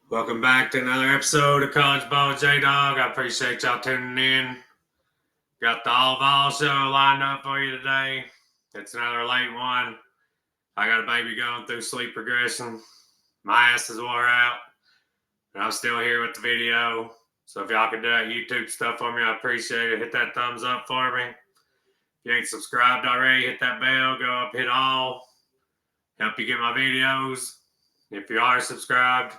Welcome back to another episode of College Ball J Dog. I appreciate y'all tuning in. Got the All VOLS show lined up for you today. It's another late one. I got a baby going through sleep regression. My ass is wore out, and I'm still here with the video. So if y'all could do that YouTube stuff for me, I appreciate it. Hit that thumbs up for me. If you ain't subscribed already, hit that bell. Go up, hit all. Help you get my videos. If you are subscribed,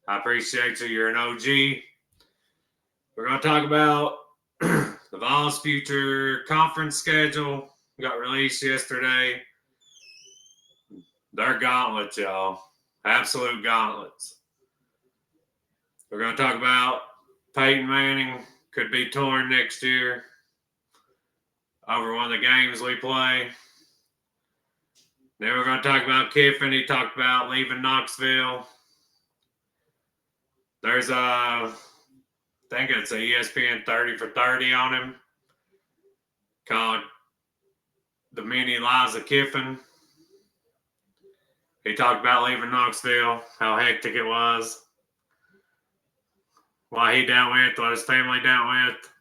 I appreciate you. You're an OG. We're going to talk about the VOLS future conference schedule. Got released yesterday. They're gauntlets, y'all. Absolute gauntlets. We're going to talk about Peyton Manning could be torn next year over one of the games we play. Then we're going to talk about Kiffin. He talked about leaving Knoxville. There's I think it's a ESPN 30 for 30 on him called The Mini Lives of Kiffin. He talked about leaving Knoxville, how hectic it was, what he dealt with, what his family dealt with.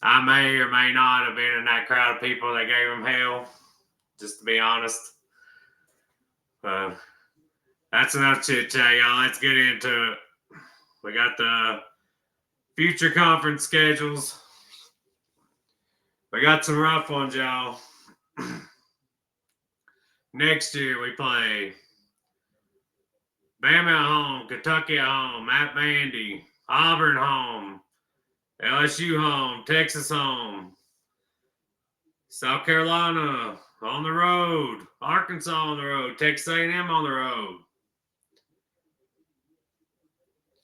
I may or may not have been in that crowd of people that gave him hell, just to be honest. That's enough chit chat, y'all. Let's get into it. We got the future conference schedules. We got some rough ones, y'all. Next year we play Bama at home, Kentucky at home, at Vandy, Auburn home, LSU home, Texas home, South Carolina on the road, Arkansas on the road, Texas A&M on the road.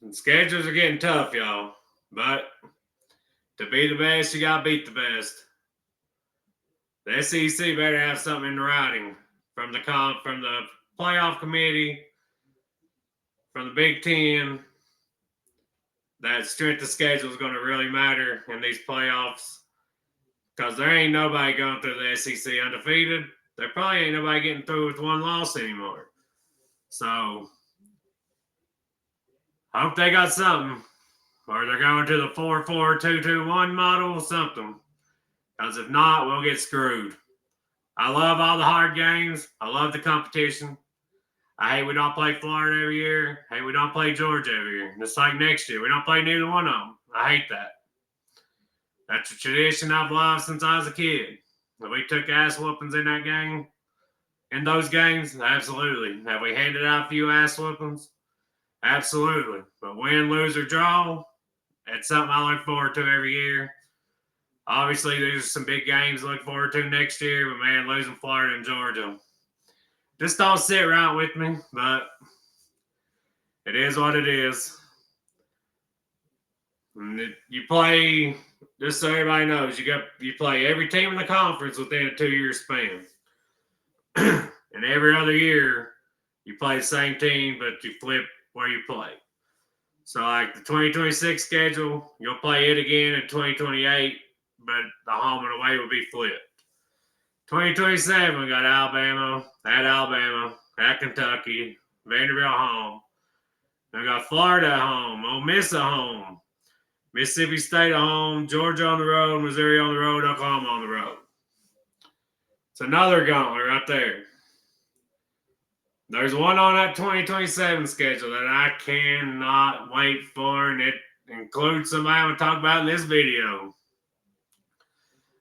And schedules are getting tough, y'all. But to be the best, you gotta beat the best. The SEC better have something in writing from the playoff committee, from the Big Ten, that strength of schedule is going to really matter in these playoffs, because there ain't nobody going through the SEC undefeated. There probably ain't nobody getting through with one loss anymore. So, I hope they got something, or they're going to the 4-4-2-2-1 model or something, because if not, we'll get screwed. I love all the hard games. I love the competition. I hate we don't play Florida every year. I hate we don't play Georgia every year. Just like next year, we don't play neither one of them. I hate that. That's a tradition I've loved since I was a kid. If we took ass whoopings in that game, in those games, absolutely. Have we handed out a few ass whoopings? Absolutely. But win, lose, or draw, it's something I look forward to every year. Obviously, there's some big games to look forward to next year, but man, losing Florida and Georgia just don't sit right with me, but it is what it is. You play, just so everybody knows, you play every team in the conference within a 2-year span. And every other year, you play the same team, but you flip where you play. So, like the 2026 schedule, you'll play it again in 2028, but the home and away will be flipped. 2027, we got Alabama, at Kentucky, Vanderbilt home. Then we got Florida at home, Ole Miss at home, Mississippi State at home, Georgia on the road, Missouri on the road, Oklahoma on the road. It's another gauntlet right there. There's one on that 2027 schedule that I cannot wait for, and it includes somebody I'm going to talk about in this video.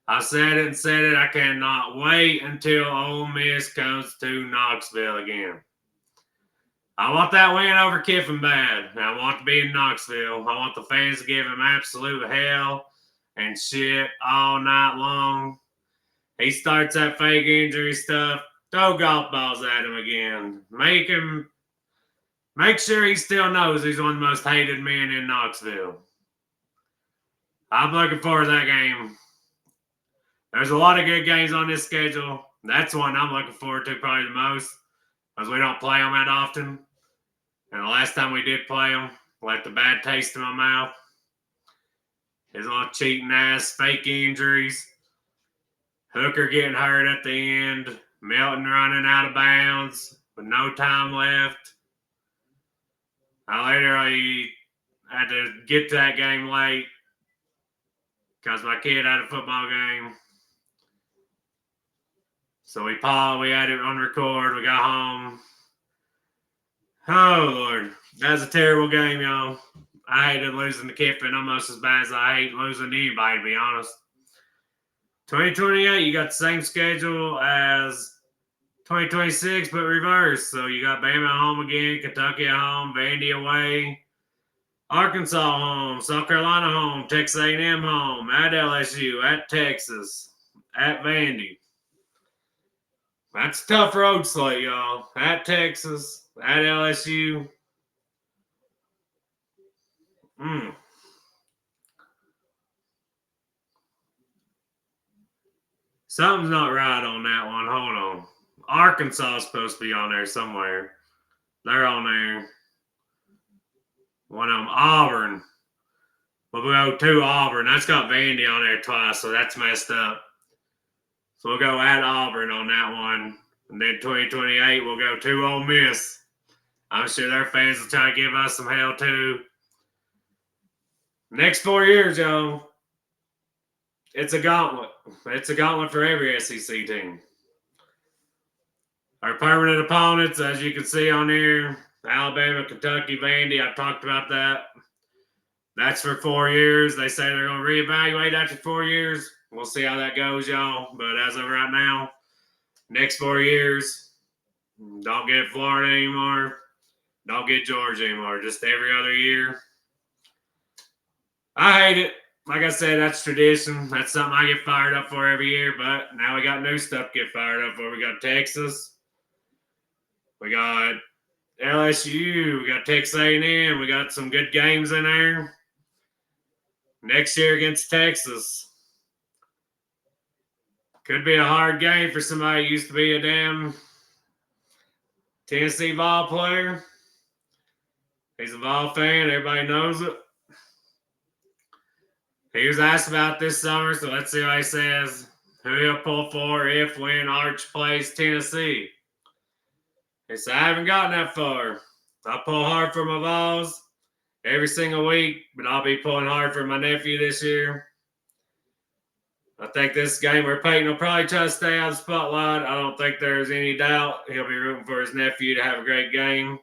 I said it and said it. I cannot wait until Ole Miss comes to Knoxville again. I want that win over Kiffin bad. I want to be in Knoxville. I want the fans to give him absolute hell and shit all night long. He starts that fake injury stuff. Throw golf balls at him again. Make sure he still knows he's one of the most hated men in Knoxville. I'm looking forward to that game. There's a lot of good games on this schedule. That's one I'm looking forward to probably the most, because we don't play them that often. And the last time we did play them, left a bad taste in my mouth. His little cheating ass, fake injuries, Hooker getting hurt at the end, Milton running out of bounds with no time left. I literally had to get to that game late because my kid had a football game. So we had it on record. We got home. Oh, Lord. That was a terrible game, y'all. I hated losing to Kiffin almost as bad as I hate losing to anybody, to be honest. 2028, you got the same schedule as 2026, but reverse. So you got Bama at home again, Kentucky at home, Vandy away, Arkansas home, South Carolina home, Texas A&M home, at LSU, at Texas, at Vandy. That's a tough road slate, y'all. At Texas, at LSU. Something's not right on that one. Hold on. Arkansas is supposed to be on there somewhere. They're on there. One of them, Auburn. We'll go to Auburn. That's got Vandy on there twice, so that's messed up. So we'll go at Auburn on that one. And then 2028, we'll go to Ole Miss. I'm sure their fans will try to give us some hell too. Next 4 years, y'all, it's a gauntlet. It's a gauntlet for every SEC team. Our permanent opponents, as you can see on here, Alabama, Kentucky, Vandy. I've talked about that. That's for 4 years. They say they're going to reevaluate after 4 years. We'll see how that goes, y'all. But as of right now, next 4 years, don't get Florida anymore. Don't get Georgia anymore. Just every other year. I hate it. Like I said, that's tradition. That's something I get fired up for every year. But now we got new stuff to get fired up for. We got Texas. We got LSU. We got Texas A&M. We got some good games in there. Next year against Texas. Could be a hard game for somebody who used to be a damn Tennessee ball player. He's a ball fan. Everybody knows it. He was asked about this summer, so let's see what he says. Who he'll pull for if when Arch plays Tennessee. He said, I haven't gotten that far. I pull hard for my Vols every single week, but I'll be pulling hard for my nephew this year. I think this game where Peyton will probably try to stay out of the spotlight. I don't think there's any doubt he'll be rooting for his nephew to have a great game.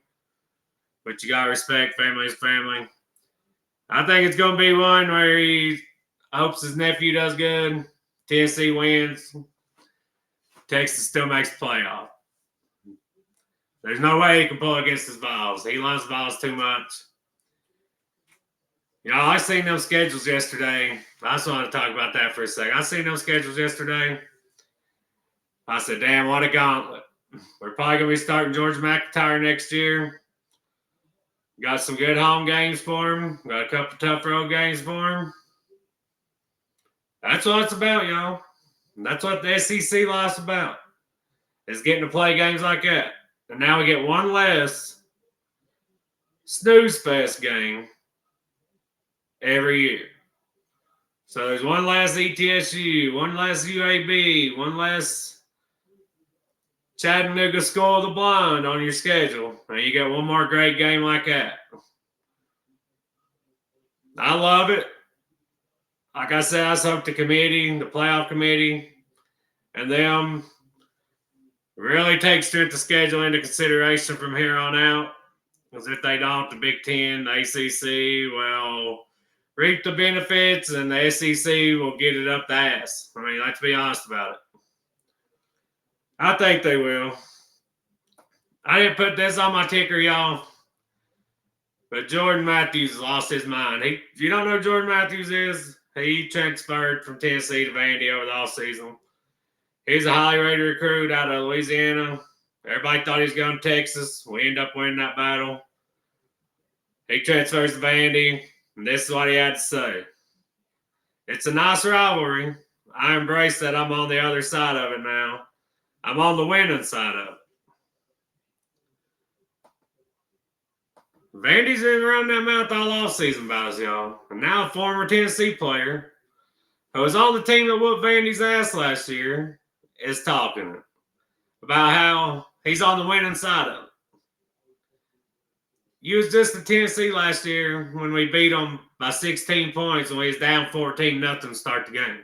But you got to respect family's family. I think it's going to be one where he hopes his nephew does good. Tennessee wins. Texas still makes the playoff. There's no way he can pull against his Vols. He loves Vols too much. You know, I seen them schedules yesterday. I just want to talk about that for a second. I seen them schedules yesterday. I said, damn, what a gauntlet. We're probably going to be starting George McIntyre next year. Got some good home games for him. Got a couple tough road games for him. That's what it's about, y'all. That's what the SEC life's about. Is getting to play games like that. And now we get one less snooze fest game every year. So there's one less ETSU, one less UAB, one less Chattanooga School of the Blind on your schedule. And you get one more great game like that. I love it. Like I said, I just hope the committee, the playoff committee, and them really take strength of schedule into consideration from here on out. Because if they don't, the Big Ten, the ACC will reap the benefits, and the SEC will get it up the ass. I mean, let's be honest about it. I think they will. I didn't put this on my ticker, y'all, but Jordan Matthews lost his mind. If you don't know who Jordan Matthews is, he transferred from Tennessee to Vandy over the offseason. He's a highly rated recruit out of Louisiana. Everybody thought he was going to Texas. We ended up winning that battle. He transfers to Vandy, and this is what he had to say. It's a nice rivalry. I embrace that I'm on the other side of it now. I'm on the winning side of it. Vandy's been running that mouth all offseason about us, y'all. And now a former Tennessee player who was on the team that whooped Vandy's ass last year is talking about how he's on the winning side of it. You was just the Tennessee last year when we beat them by 16 points and we was down 14-0 to start the game.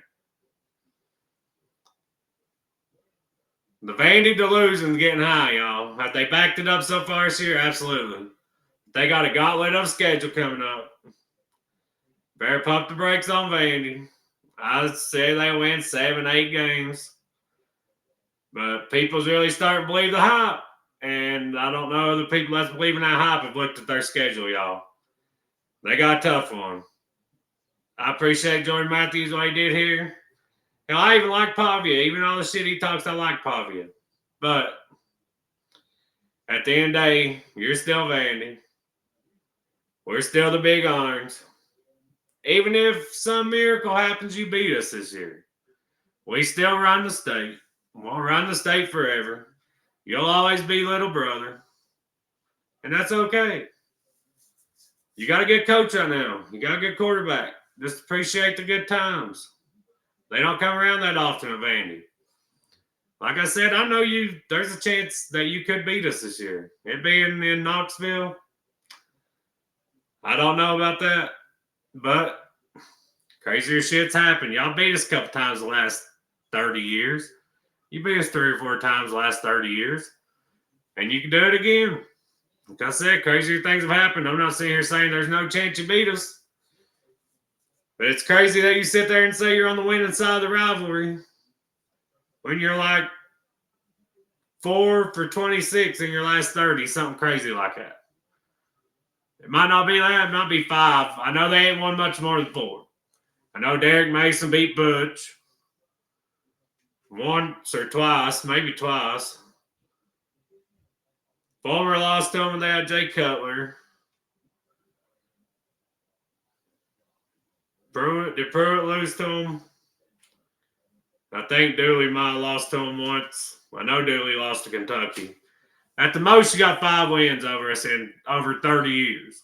The Vandy delusion's getting high, y'all. Have they backed it up so far this year? Absolutely. They got a gauntlet of schedule coming up. Better pump the brakes on Vandy. I'd say they win 7-8 games. But people's really starting to believe the hype. And I don't know the people that's believing that hype have looked at their schedule, y'all. They got a tough one. I appreciate Jordan Matthews, what he did here. Hell, I even like Pavia. Even all the shit he talks, I like Pavia. But at the end of the day, you're still Vandy. We're still the Big Orange. Even if some miracle happens, you beat us this year. We still run the state. We'll run the state forever. You'll always be little brother. And that's okay. You got a good coach right now. You got a good quarterback. Just appreciate the good times. They don't come around that often at Vandy. Like I said, I know you. There's a chance that you could beat us this year. It being in Knoxville, I don't know about that. But crazier shit's happened. Y'all beat us a couple times the last 30 years. You beat us 3 or 4 times the last 30 years. And you can do it again. Like I said, crazier things have happened. I'm not sitting here saying there's no chance you beat us. But it's crazy that you sit there and say you're on the winning side of the rivalry when you're like 4 for 26 in your last 30, something crazy like that. It might not be that. It might be 5. I know they ain't won much more than 4. I know Derek Mason beat Butch once or twice, maybe twice. Fulmer lost to him and they had Jay Cutler. Did Pruitt lose to him? I think Dooley might have lost to him once. I know Dooley lost to Kentucky. At the most, you got 5 wins over us in over 30 years.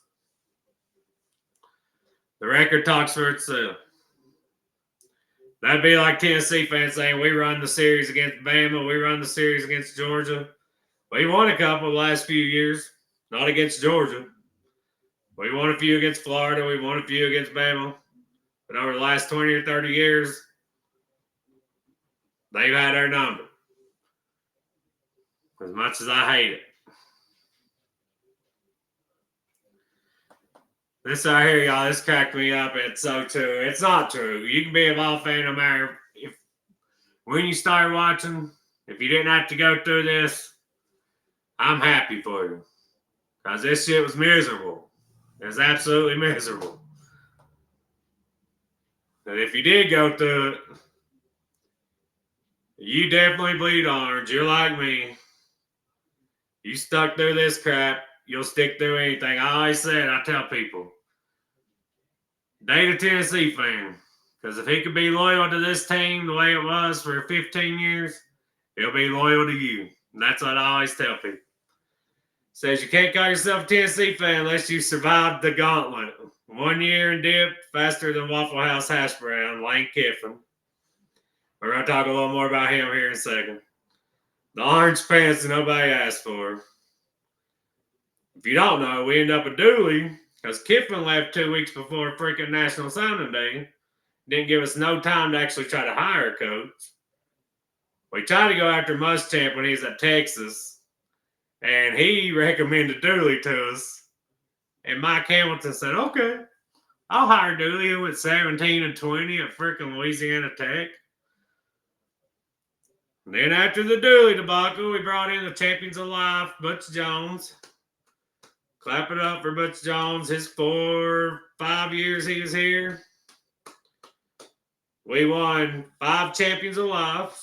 The record talks for itself. That'd be like Tennessee fans saying, we run the series against Bama, we run the series against Georgia. We won a couple the last few years, not against Georgia. We won a few against Florida, we won a few against Bama. But over the last 20 or 30 years, they've had our number. As much as I hate it. This right here, y'all, this cracked me up. It's so true. It's not true. You can be a Vol fan no matter if when you start watching, if you didn't have to go through this, I'm happy for you. Because this shit was miserable. It was absolutely miserable. And if you did go through it, you definitely bleed orange. You're like me. You stuck through this crap, you'll stick through anything. I always said, I tell people, date a Tennessee fan. Because if he could be loyal to this team the way it was for 15 years, he'll be loyal to you. And that's what I always tell people. Says you can't call yourself a Tennessee fan unless you survived the gauntlet. 1 year and dipped faster than Waffle House hash brown, Lane Kiffin. We're going to talk a little more about him here in a second. The orange pants that nobody asked for. If you don't know, we end up with Dooley because Kiffin left 2 weeks before freaking National Signing Day. Didn't give us no time to actually try to hire a coach. We tried to go after Muschamp when he was at Texas, and he recommended Dooley to us. And Mike Hamilton said, okay, I'll hire Dooley, who went 17-20 at freaking Louisiana Tech. And then after the Dooley debacle, we brought in the champions of life, Butch Jones. Clap it up for Butch Jones. His 4-5 years he was here. We won 5 champions of life.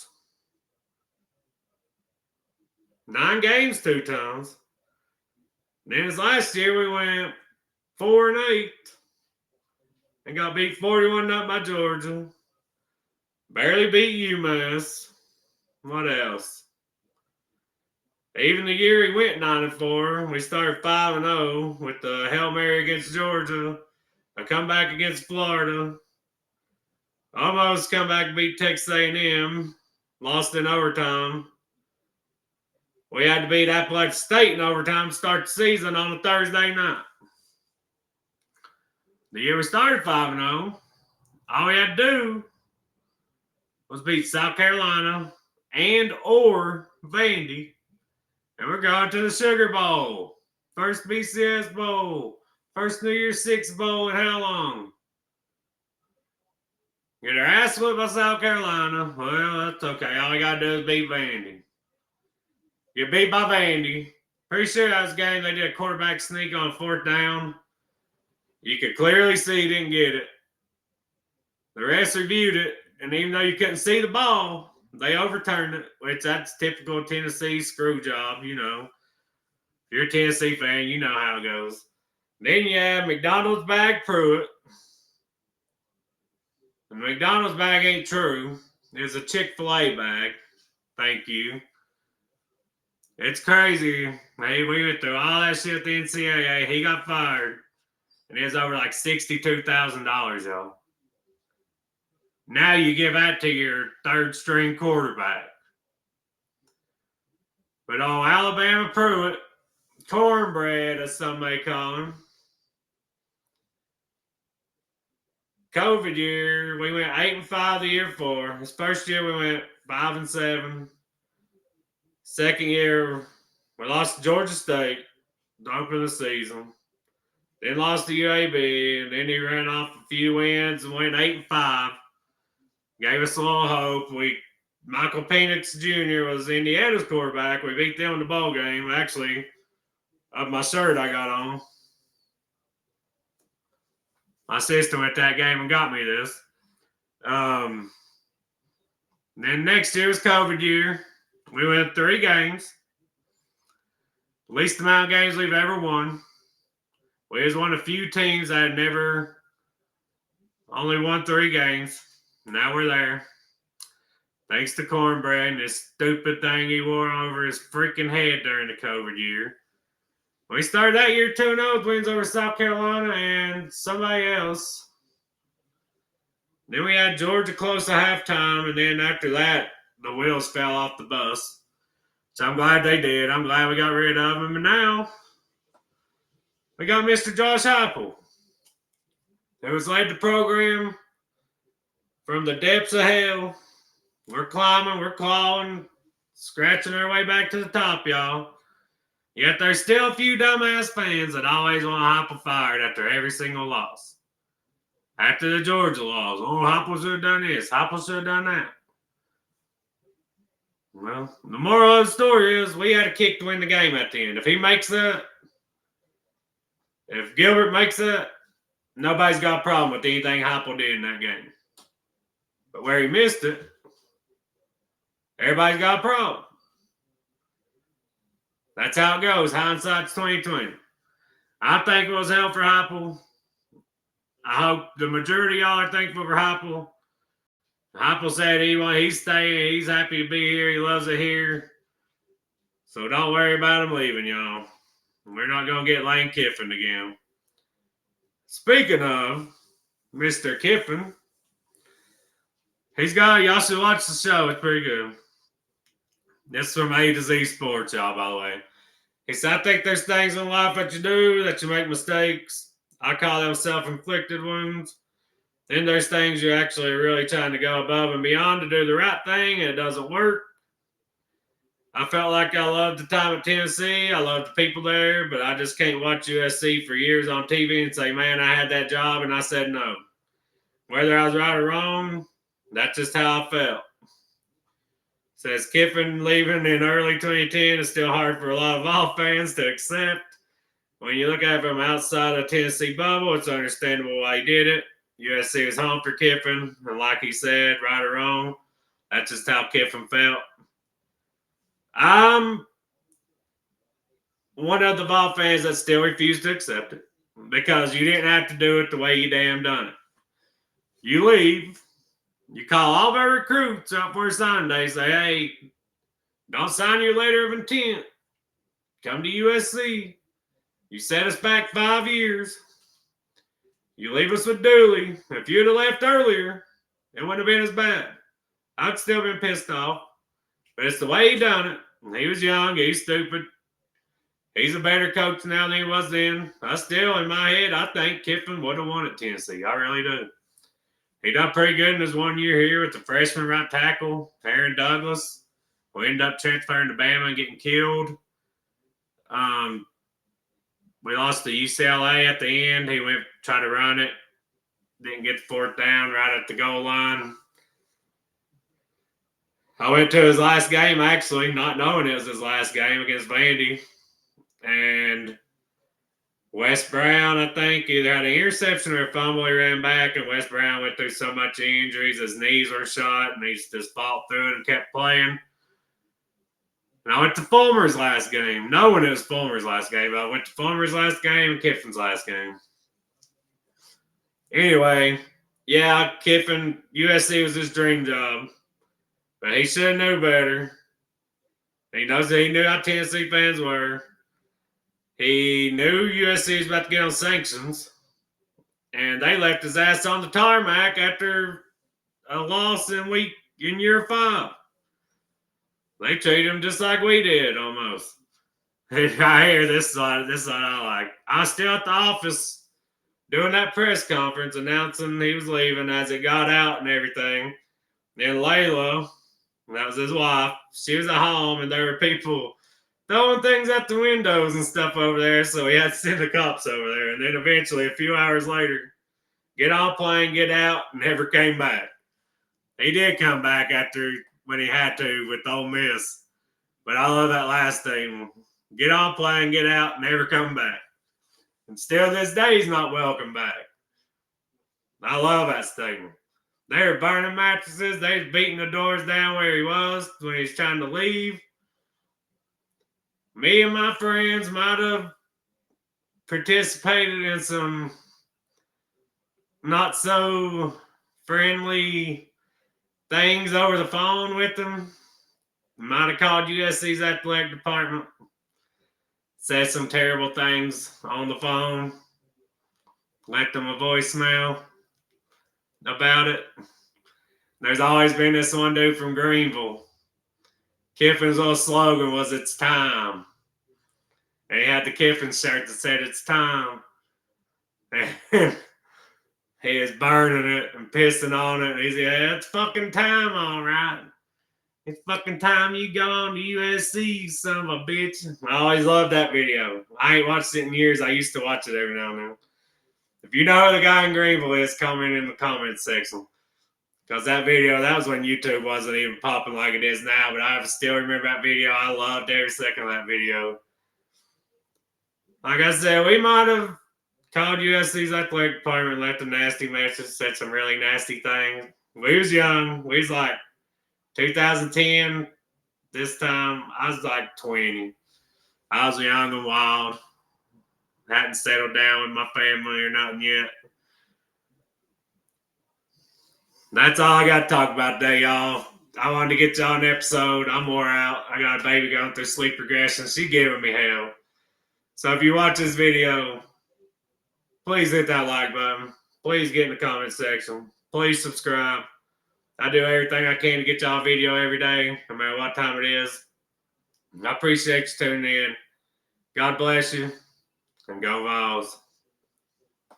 9 games 2 times. And then his last year we went 4-8. And got beat 41-0 by Georgia. Barely beat UMass. What else? Even the year he went 9-4, we started 5-0 with the Hail Mary against Georgia, a comeback against Florida, almost come back and beat Texas A&M, lost in overtime. We had to beat Appalachian State in overtime to start the season on a Thursday night. The year we started 5-0, all we had to do was beat South Carolina and or Vandy, and we're going to the Sugar Bowl. First BCS Bowl. First New Year's Six Bowl in how long? Get our ass whipped by South Carolina. Well, that's okay. All we got to do is beat Vandy. Get beat by Vandy. Pretty sure that was a game they did a quarterback sneak on 4th down. You could clearly see he didn't get it. The refs reviewed it, and even though you couldn't see the ball, they overturned it, which that's typical Tennessee screw job, you know. If you're a Tennessee fan, you know how it goes. Then you have McDonald's bag Pruitt. The McDonald's bag ain't true. It's a Chick-fil-A bag. Thank you. It's crazy. Hey, we went through all that shit with the NCAA. He got fired. And it was over like $62,000, y'all. Now you give that to your third-string quarterback. But Alabama Pruitt, cornbread, as some may call him. COVID year, we went 8-5 the year before. His first year, we went 5-7. Second year, we lost to Georgia State to open the season. Then lost to UAB, and then he ran off a few wins and went 8-5. Gave us a little hope. Michael Penix Jr. was Indiana's quarterback. We beat them in the bowl game. Actually, of my shirt I got on. My sister went to that game and got me this. Then next year was COVID year. We went 3 games. Least amount of games we've ever won. We was one of the few teams that had never only won 3 games. Now we're there. Thanks to Cornbread and this stupid thing he wore over his freaking head during the COVID year. We started that year 2-0 with wins over South Carolina and somebody else. Then we had Georgia close to halftime, and then after that, the wheels fell off the bus. So I'm glad they did. I'm glad we got rid of him. And now we got Mr. Josh Heupel, who has led the program from the depths of hell. We're climbing, we're clawing, scratching our way back to the top, y'all. Yet there's still a few dumbass fans that always want Heupel fired after every single loss. After the Georgia loss, Heupel should have done this, Heupel should have done that. Well, the moral of the story is we had a kick to win the game at the end. If he makes that, if Gilbert makes that, nobody's got a problem with anything Heupel did in that game. But where he missed it, everybody's got a problem. That's how it goes. Hindsight's 2020. I'm thankful as hell for Heupel. I hope the majority of y'all are thankful for Heupel. Heupel said he's staying. He's happy to be here. He loves it here. So don't worry about him leaving, y'all. We're not going to get Lane Kiffin again. Speaking of Mr. Kiffin, y'all should watch the show. It's pretty good. This is from A to Z Sports, y'all, by the way. He said, I think there's things in life that you do, that you make mistakes. I call them self-inflicted wounds. Then there's things you're actually really trying to go above and beyond to do the right thing, and it doesn't work. I felt like I loved the time at Tennessee. I loved the people there, but I just can't watch USC for years on TV and say, man, I had that job, and I said no. Whether I was right or wrong, that's just how I felt. Says Kiffin leaving in early 2010 is still hard for a lot of Vol fans to accept. When you look at it from outside of Tennessee bubble, it's understandable why he did it. USC was home for Kiffin, and like he said, right or wrong, that's just how Kiffin felt. I'm one of the Vol fans that still refuse to accept it because you didn't have to do it the way you damn done it. You leave. You call all of our recruits up for a sign day, say, hey, don't sign your letter of intent. Come to USC. You set us back 5 years. You leave us with Dooley. If you'd have left earlier, it wouldn't have been as bad. I'd still been pissed off. But it's the way he done it. He was young. He's stupid. He's a better coach now than he was then. I still, in my head, I think Kiffin would have won at Tennessee. I really do. He done pretty good in his 1 year here with the freshman right tackle, Aaron Douglas, who ended up transferring to Bama and getting killed. We lost to UCLA at the end. He went try to run it. Didn't get the fourth down right at the goal line. I went to his last game, actually, not knowing it was his last game against Vandy. And Wes Brown, I think, either had an interception or a fumble. He ran back, and Wes Brown went through so much injuries. His knees were shot, and he just fought through it and kept playing. And I went to Fulmer's last game, knowing it was Fulmer's last game. But I went to Fulmer's last game and Kiffin's last game. Anyway, yeah, Kiffin, USC was his dream job. But he should have knew better. He knew how Tennessee fans were. He knew USC was about to get on sanctions. And they left his ass on the tarmac after a loss in year 5. They treated him just like we did, almost. I hear this side I like. I was still at the office doing that press conference announcing he was leaving as it got out and everything. Then Layla, that was his wife, she was at home and there were people throwing things at the windows and stuff over there, so he had to send the cops over there. And then eventually, a few hours later, get on a plane, get out, and never came back. He did come back when he had to with Ole Miss. But I love that last thing. Get on a plane, get out, never come back. And still this day, he's not welcome back. I love that statement. They were burning mattresses. They was beating the doors down where he was when he was trying to leave. Me and my friends might have participated in some not so friendly things over the phone with them. Might have called USC's athletic department, said some terrible things on the phone, left them a voicemail about it. There's always been this one dude from Greenville. Kiffin's little slogan was, "It's time." And he had the Kiffin shirt that said, "It's time." And he is burning it and pissing on it. And he's like, "Yeah, it's fucking time, all right. It's fucking time you go on to USC, you son of a bitch." I always loved that video. I ain't watched it in years. I used to watch it every now and then. If you know who the guy in Greenville is, comment in the comments section. Because that video, that was when YouTube wasn't even popping like it is now. But I still remember that video. I loved every second of that video. Like I said, we might have called USC's athletic department, left a nasty message, said some really nasty things. We was young. We was like 2010. This time, I was like 20. I was young and wild. Hadn't settled down with my family or nothing yet. That's all I got to talk about today, y'all. I wanted to get y'all an episode. I'm wore out. I got a baby going through sleep regression. She's giving me hell. So if you watch this video, please hit that like button. Please get in the comment section. Please subscribe. I do everything I can to get y'all a video every day, no matter what time it is. I appreciate you tuning in. God bless you, and go VOLS.